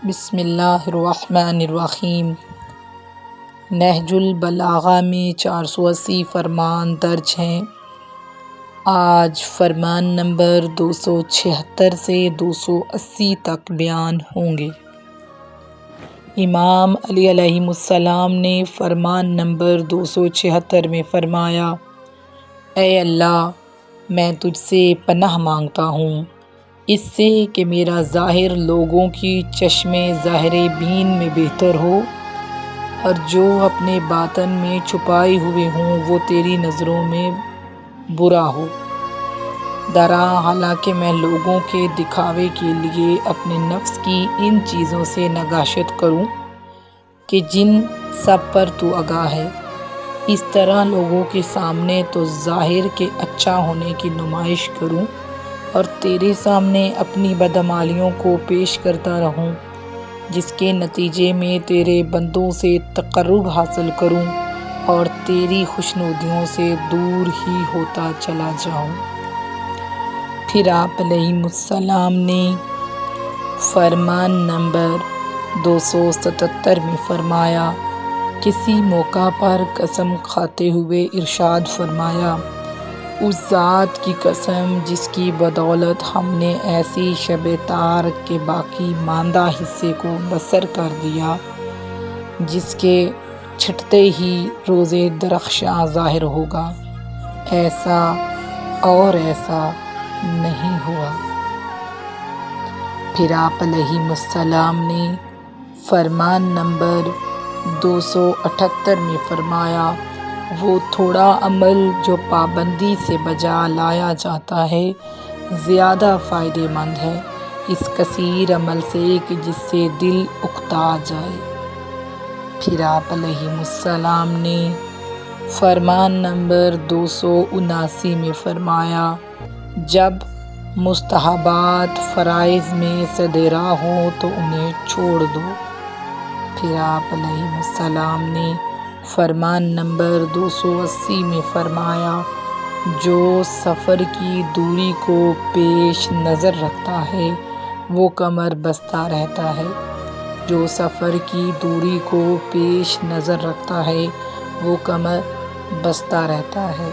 بسم اللہ الرحمن الرحیم۔ نہج البلاغہ میں 480 فرمان درج ہیں۔ آج فرمان نمبر 276 سے 280 تک بیان ہوں گے۔ امام علی علیہ السلام نے فرمان نمبر 276 میں فرمایا: اے اللہ، میں تجھ سے پناہ مانگتا ہوں اس سے کہ میرا ظاہر لوگوں کی چشم ظاہر بین میں بہتر ہو، اور جو اپنے باطن میں چھپائے ہوئے ہوں وہ تیری نظروں میں برا ہو۔ درا حالانکہ میں لوگوں کے دکھاوے کے لیے اپنے نفس کی ان چیزوں سے نگہشت کروں کہ جن سب پر تو آگاہ ہے، اس طرح لوگوں کے سامنے تو ظاہر کے اچھا ہونے کی نمائش کروں اور تیرے سامنے اپنی بدعمالیوں کو پیش کرتا رہوں، جس کے نتیجے میں تیرے بندوں سے تقرب حاصل کروں اور تیری خوشنودیوں سے دور ہی ہوتا چلا جاؤں۔ پھر آپ علیہ السلام نے فرمان نمبر 277 میں فرمایا: کسی موقع پر قسم کھاتے ہوئے ارشاد فرمایا: اس ذات کی قسم جس کی بدولت ہم نے ایسی شب تار کے باقی ماندہ حصے کو بسر کر دیا جس کے چھٹتے ہی روز درخشاں ظاہر ہوگا، ایسا اور ایسا نہیں ہوا۔ پھر آپ علیہ السلام نے فرمان نمبر 278 میں فرمایا: وہ تھوڑا عمل جو پابندی سے بجا لایا جاتا ہے زیادہ فائدہ مند ہے اس کثیر عمل سے کہ جس سے دل اکتا جائے۔ پھر آپ علیہ السلام نے فرمان نمبر 279 میں فرمایا: جب مستحبات فرائض میں صدرا ہوں تو انہیں چھوڑ دو۔ پھر آپ علیہ السلام نے فرمان نمبر 280 میں فرمایا: جو سفر کی دوری کو پیش نظر رکھتا ہے وہ کمر بستہ رہتا ہے، جو سفر کی دوری کو پیش نظر رکھتا ہے وہ کمر بستہ رہتا ہے۔